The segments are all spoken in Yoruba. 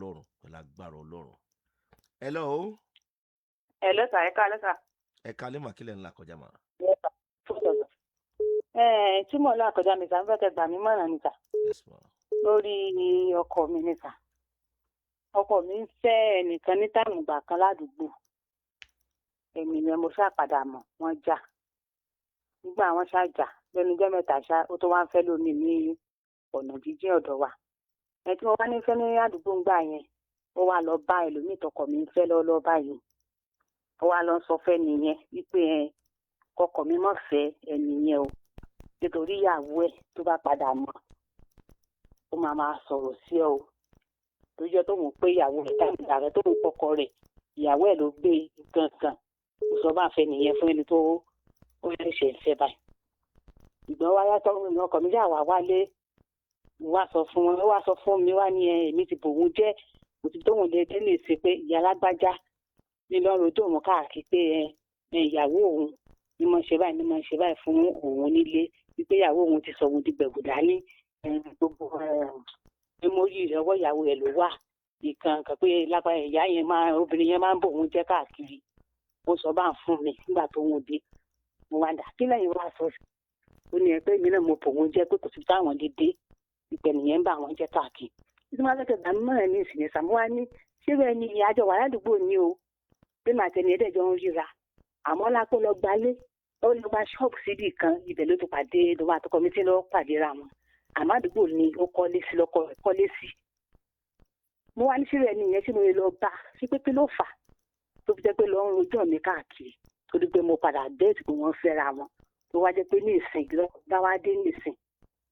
Ọlọ́run pẹ̀lú agbára Ọlọ́run. Hello. Hello sir, ẹ káalẹ́ sir. Ẹ káalẹ́ mà kílẹ̀ ńlá kọjá mà. Tí mo là kọjá mi sà ń fẹ́ kẹ́ gbà mí mọ̀ràn ni sà. Yes ma. Lórí ọkọ mi ni sà. Ọkọ mi ń fẹ́ ẹnìkan ní táìmù ìgbà kan ládùúgbò. Èmi yẹn mo ṣàpadà mọ̀ wọ́n jà. Nígbà wọn ṣàjà lẹ́nu ọjọ́ mẹ́ta ṣá ó tó wá ń fẹ́ lómi ní ọ̀nà jíjìn ọ̀dọ̀ wa. Ẹ tí mo wá ní fẹ́ ní àdúgbò ńgbà yẹn ó wá lọ bá ẹlòmíì tọkọ mi ń fẹ́ lọ́wọ́ báyìí. Ó wá lọ sọ fẹ́ nìyẹn wípé kọkọ mi mọ̀ fẹ́ ẹnìyẹn o nítorí ìyàwó ẹ̀ tó bá padà mọ̀ ó máa sọ̀rọ̀ sí ọ o tó jẹ́ tó mọ̀ pé ìyàwó rẹ̀ táìmù ààrẹ tó mọ̀ kọkọ rẹ̀ ìyàwó ẹ̀ ló gbé gangan kò sọ bá fẹ́ nìyẹn fún ẹni tó ó ṣe ń fẹ́ báyìí. Ìgbọ́n wá yàtọ̀ ọkọ mi yà wá wálé wá sọ fún wọn wá sọ fún mi wá ní èmi ti bòun jẹ́ kò ti tóun lè dé lè ṣe pé ìyá alágbájá ní lọ́rùn tó mọ̀ káàkiri pé ìyàwó òun ni mo ṣe báyìí fún òun nílé wípé ìyàwó òun ti sọ òun di gbẹ̀gù dání gbogbo memori rẹ̀ ọwọ́ ìyàwó ẹ̀ ló wà ìkan kan pé lápá ìyá yẹn obìnrin yẹn máa ń bò òun jẹ́ káàkiri ó sọ bá ń fún mi nígbà tó wọn dé mo wá dà kí lẹ́yìn wá sọ ó ní ẹ pé èmi náà mo bò òun jẹ́ pé kò sí táwọn dédé ìpẹ́ nìyẹn ń bá àwọn jẹ́ káàkiri títí máa fẹ́ gbà mí mọ̀ràn ní ìsìn ìsàmúwá ní ṣé bẹ́ẹ̀ ni ìyájọ́ wà ládùúgbò ní o pé màá tẹ̀lé ẹ̀dẹ̀jọ́ ń ríra àmọ́ lápò lọ gbalé ó lọ gba ṣọ́ọ̀bù síbì kan ibẹ̀ ló ti pàdé ló wà tó kọ́mítì lọ́wọ́ pàdé ra wọn àmọ́ àdúgbò ni ó kọ́lé sí lọ́kọ́ rẹ̀ kọ́lé sí. mo wá ní sílẹ̀ ẹni yẹn tí mo lè lọ bá sí pé ló fà tó fi jẹ́ pé lọ́ọ́ ń rojọ́ mi káàkiri torí pé mo padà déètì pé wọ́n fẹ́ra wọn tó wá jẹ́ pé ní ìsìn dáwádé ní ìsìn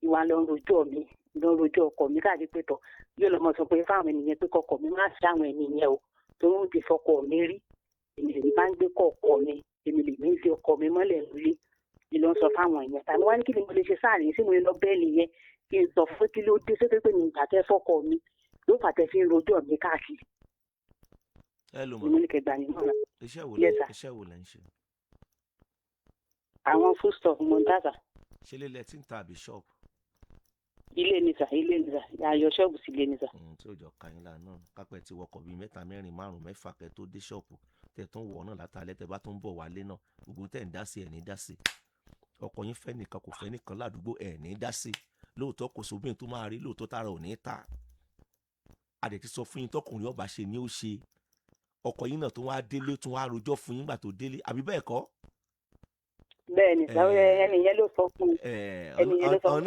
ìwà lọ́ọ́ ń rojọ́ mi lọ́ọ́ ń rojọ́ ọkọ mi káàkiri pé tọ̀ yóò lọ́ mọ̀ sọ pé fáwọn ènìyàn pé kọkọ mi má sí àwọn ènìyàn o tó ń ti fọkọ mi rí èmi lè bá ń gbé kọ̀ọ̀kọ̀ mi èmi lè ní fi ọkọ mi mọ́lẹ̀ lórí ni ló ń sọ fáwọn èèyàn tàbí wá ní kí ni mo lè ṣe sáàrin sí mo lè lọ bẹ́ẹ̀ nìyẹn kí n sọ fún kí ló dé sókè pé mi ìgbà tẹ́ fọ́kọ mi ló fàtẹ́ fi ń rojọ́ mi káàkiri. ẹ ló mọ ìmọ̀ ní kẹgbà ní mọ́ra. iṣẹ́ wo lẹ ń ṣe. àwọn foodstuff mo ń tàṣà. ṣe lè lẹ tí ń ta àbí ṣọ́ọ̀bù. ilé ni sà ayọ̀ ṣọ́ọ̀bù sí ilé ni sà. tí ò jọ kanyinla náà kápẹ́ ti wọkọ̀ bíi 3, 4, 5, 6 kẹ́ tó dé ṣọ́ọ̀bù tẹ̀ tó ń wọ̀ náà látàlẹ́ tẹ̀ bá tó ń bọ̀ wálé náà gbogbo tẹ̀ ń dá sí ẹ̀ ní dá sí ọkọ yín fẹ́ nìkan kò fẹ́ nìkan ládùúgbò ẹ̀ ní dá sí lóòótọ́ kò sóbìn tó máa rí lóòótọ́ tára ò ní ta adẹ̀ ti sọ fún yín tọkùnrin ọba ṣe ni ó ṣe ọkọ yín náà tó wá délé tó wá rojọ́ fún yín gbà tó délé àbí bẹ́ẹ̀ kọ́. bẹ́ẹ̀ni ẹnìyẹn ló sọ fún ẹnìyẹn ló sọ fún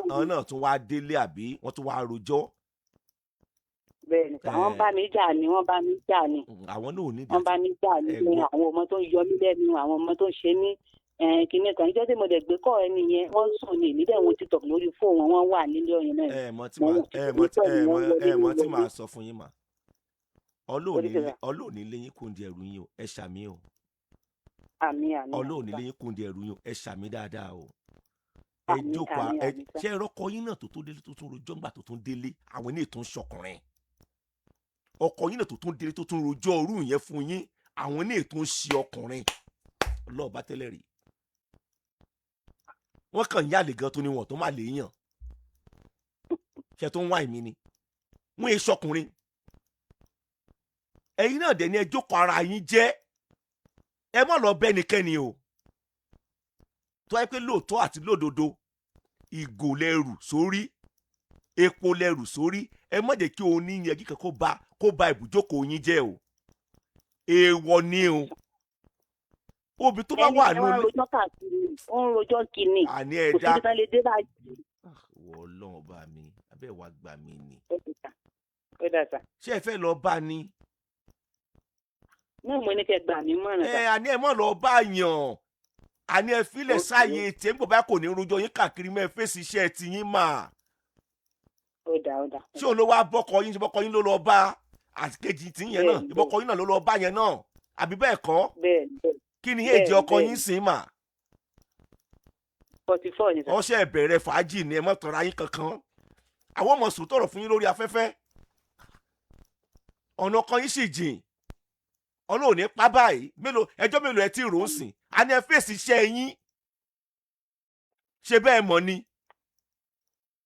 àwọn náà tún wá délé àbí wọ́n tún wá rojọ́. bẹ́ẹ̀ni àwọn bá mi jà ni wọ́n bá mi jà ni àwọn náà ò ní wọ́n bá mi jà ni àwọn ọmọ tó ń yọ mí lẹ́nu àwọn ọmọ tó ń ṣe mí kìnìún kan ìjọ́ tí mo dẹ̀ gbé kọ́ ẹni yẹn wọ́n sùn ní ìmídẹ̀ wọn TikTok lórí fóònù wọn wà nílé ọyàn náà. ẹ mọ̀ tí màá sọ fún yín mà ọlọ́ọ̀ni lẹ́yìn kúndì ẹrù yín o ẹ ṣàmì o ọlọ́ọ̀ni lẹ́yìn kúndì ẹrù yín o ẹ ṣàmì dáadáa o ẹ jókòó ṣé ẹ rọ́kọ yín náà tó tó délé tó tún rojọ́ ńgbà tó tún délé àwọn ilé tó ń ṣọkùnrin ọkọ yín náà tó tún délé tó tún rojọ́ orú yẹn fún yín àwọn ilé tó ń ṣe ọkùnrin ọlọ́ọ̀bá tẹ́lẹ̀ rí wọ́n kàn yálè gan tó ní wọn tó má lè yàn ṣe tó ń wá ìmí ni wọ́n yé sọkùnrin ẹ̀yin náà dẹ̀ ni ẹ jókòó ara yín jẹ́ ẹ má lọ bẹ́nikẹ́ni o tó wáyé pé lóòótọ́ àti lódodo ìgò lẹ́rù sórí epo lẹ́rù sórí ẹ má jẹ́ kí òun ní yẹn kíkan kó ba ibùjókòó yín jẹ́ o èèwọ̀ ni o obì tó bá wà nínú ilé. ó ń rojọ́ kìíní àní ẹ̀dá kò sí lè dé báyìí. wọ ọlọ́run bá mi abẹ́ wa gbà mí ni. ṣé ẹ fẹ́ lọ bá ni. náà mo ní kẹ́ gbà mí mọ̀ràn. àní ẹ mọ̀ lọ bá yàn àní ẹ filẹ̀ sáàyè tí ẹ ń bọ̀ bá kò ní rojọ́ yín káàkiri mẹ́ fèsì iṣẹ́ ti yín mà. ó dà. ṣé òun ló wá bọ́kọ yín ló lọ bá àti kejì tí yẹn náà ìbọ́kọ yín náà ló lọ bá yẹn náà àbí bẹ́ẹ̀ kọ́. bẹ́ẹ̀ kí ni èjì ọkọ yín sìn mà. 44 ni. ọṣẹ ìbẹ̀rẹ̀ fàájì ni ẹ mọ̀ tọ́ra yín kankan àwọn ọmọ sùn tọrọ fún yín lórí afẹ́fẹ́ ọ̀nà kan yín sì jìn ọlọ́run ní pa báyìí ẹjọ́ mélòó ẹ ti rò ó sìn á ní ẹ fèsì iṣẹ́ yín ṣe bẹ́ẹ̀ mọ̀ ni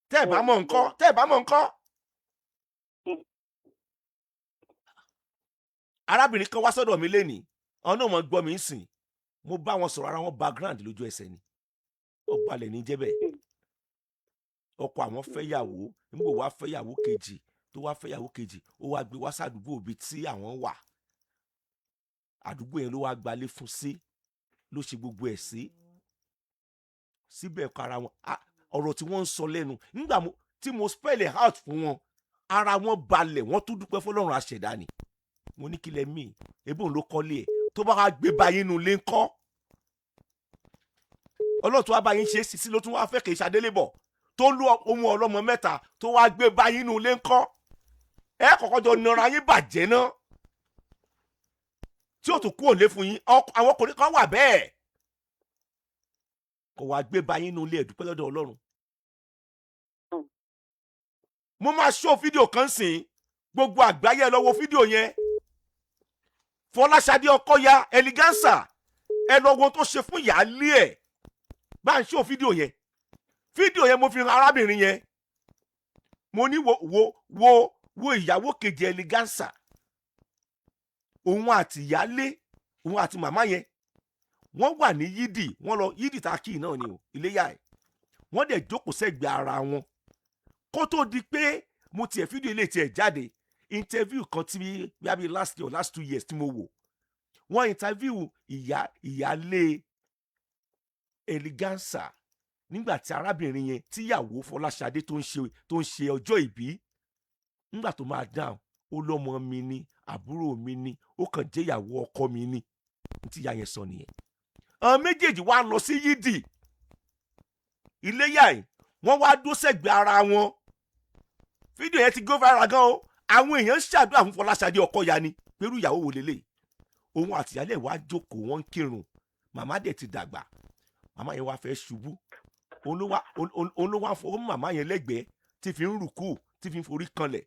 tẹ́ ẹ bá mọ̀ nǹkan arábìnrin kan wá sọ́dọ̀ mi lénìí àwọn náà mọ̀ gbọ́ mi ń sìn mo bá wọn sọ̀rọ̀ ara wọn background lójú ẹsẹ̀ ni ọ̀balẹ̀ ní jẹ́bẹ̀ ọkọ àwọn fẹ́yàwó nígbà wá fẹ́yàwó kejì tó wá fẹ́yàwó kejì ó wá gbé wá sádùúgbò ibi tí àwọn wà àdúgbò yẹn ló wá gbalé fún sí ló ṣe gbogbo ẹ̀ sí síbẹ̀ kọ́ ara wọn ọ̀rọ̀ tí wọ́n ń sọ lẹ́nu nígbà tí mo spell it out fún wọn ara wọn balẹ̀ wọ́n tún dúpẹ́ fọlọ́run àṣẹ̀dá ni mo ní kílẹ̀ míì ebóun ló kọ́lé ẹ̀ tó bá wá gbé báyìí nù lé ńkọ́ ọlọ́run tó wá báyìí ṣe sísí ló tún wá fẹ́ kì í ṣadélébọ̀ tó lú ohun ọlọ́mọ mẹ́ta tó wá gbé báyìí nù lé ńkọ́ ẹ kọ́kọ́ jọ nara yín bàjẹ́ náà tí ó tún kú òǹlé fún yín àwọn ọkùnrin kan wà bẹ́ẹ̀ kò wá gbé báyìí nù lé ẹ̀dúpẹ́ lọ́dọ̀ ọlọ́run mo máa ṣó fídíò kan sìn gbogbo àgbáyé ẹ lọ wo fídíò yẹn Fọláṣadé Ọkọya Eleganza ẹ lọ wo tó ṣe fún ìyáálé ẹ bá ń ṣó fídíò yẹn mo fi hàn arábìnrin yẹn mo ní wo ìyàwó kejì Eleganza òun àti ìyáálé òun àti màmá yẹn wọ́n wà ní yídì wọ́n lọ yídì tá a kì í náà ni o iléyà ẹ̀ wọ́n dẹ̀ jókòó sẹ́gbẹ̀ẹ́ ara wọn kó tó di pé mo tiẹ̀ fídíò ilé tiẹ̀ jáde interview kan tí bí last year or last 2 years tí mo wò wọ́n interview ìyáálé Eleganza nígbà tí arábìnrin yẹn tíyàwó Fọláṣadé tó ń ṣe ọjọ́ ìbí nígbà tó máa dáhùn ó lọ́mọ mi ni àbúrò mi ni ó kàn jẹ́ ìyàwó ọkọ mi ni tí ìyá yẹn sọ nìyẹn àwọn méjèèjì wá lọ sí yídì iléyà yìí wọ́n wá dó sẹ́gbẹ̀ẹ́ ara wọn fídíò yẹn ti go viral gan o àwọn èèyàn ṣàdúrà fún Fọláṣadé Ọkọya ni pẹ̀lú ìyàwó wò lélẹ̀ òun àtìyálẹ̀ wá jókòó wọ́n ń kírun màmá dẹ̀ ti dàgbà màmá yẹn wá fẹ́ ṣubú òun ló wá fọwọ́ màmá yẹn lẹ́gbẹ̀ẹ́ tí fi ń rùkú tí fi ń forí kanlẹ̀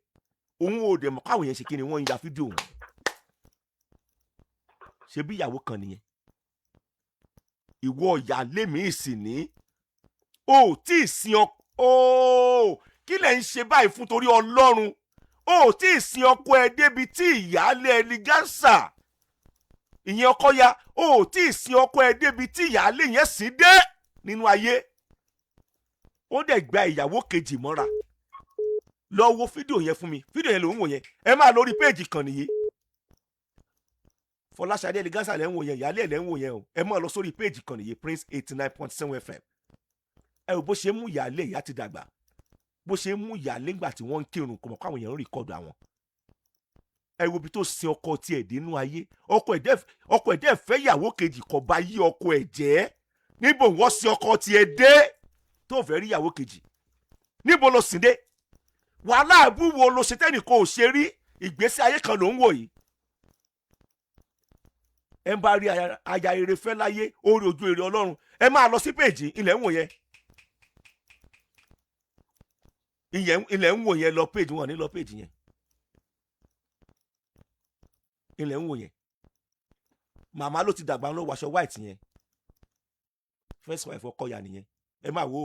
òun ò dẹ̀ mọ̀ káwọn yẹn ṣe kí ni wọ́n ń ya fídíò wọn ṣe bí ìyàwó kan nìyẹn ìwọ ìyáálé mi sì ní o tí ì sin kí lẹ̀ ń ṣe báyìí fún torí Ọlọ́run o tí ì sin ọkọ ẹ débi tí ìyáálé Eleganza ìyẹn Ọkọya o tí ì sin ọkọ ẹ débi tí ìyáálé yẹn sì dé nínú ayé ó dẹ̀ gba ìyàwó kejì mọ́ra lọ wo fídíò yẹn fún mi fídíò yẹn ló ń wò yẹn ẹ máa lórí péèjì kan nìyí Fọláṣadé Eleganza lẹ́ ń wò yẹn ìyáálé lẹ́ ń wò yẹn o ẹ máa lọ sórí péèjì kan nìyí Prince 89.7 FM ẹ wò bó ṣe mú ìyáálé ìyá ti dàgbà bó ṣe mú ìyáálé ńgbà tí wọ́n ń kírun kò mọ̀ káwọn èèyàn ń rìkọ́dù àwọn ẹ wo bí tó sin ọkọ tiẹ̀ dínú ayé ọkọ ẹ̀dẹ́ fẹ́ ìyàwó kejì kò bá yí ọkọ ẹ̀ jẹ́ níbo wọ́n sin ọkọ tiẹ̀ dé tó fẹ́ rí ìyàwó kejì níbo ló sìn dé wàhálà àbúwo ló ṣe tẹ́nì kò ṣe rí ìgbésí ayé kan ló ń wò yìí ẹ ń bá rí aya rere fẹ́ láyé orí ojú èrè Ọlọ́run ẹ máa lọ sí péèjì ilẹ̀ ń wò yẹn ilẹ̀ ń wò yẹn lọ péèjì wọn ní lọ péèjì yẹn ilẹ̀ ń wò yẹn màmá ló ti dàgbà ló wàṣọ white yẹn first wife Ọkọya nìyẹn ẹ máa wò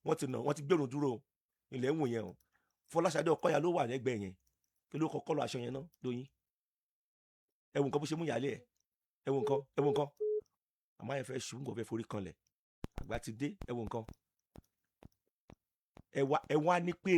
wọ́n ti gbẹ̀rún dúró ilẹ̀ ń wò yẹn o Fọláṣadé Ọkọya ló wà lẹ́gbẹ̀ẹ́ yẹn kí ló kọ́kọ́ lọ aṣọ yẹn náà lóyún ẹ wo nǹkan bó ṣe mú ìyáálé ẹ ẹ wo nǹkan àmọ́ ẹ fẹ́ ṣùgbọ́n kò fẹ́ forí kanlẹ̀ àgbà ti dé ẹ wo nǹkan ẹ wá ní pé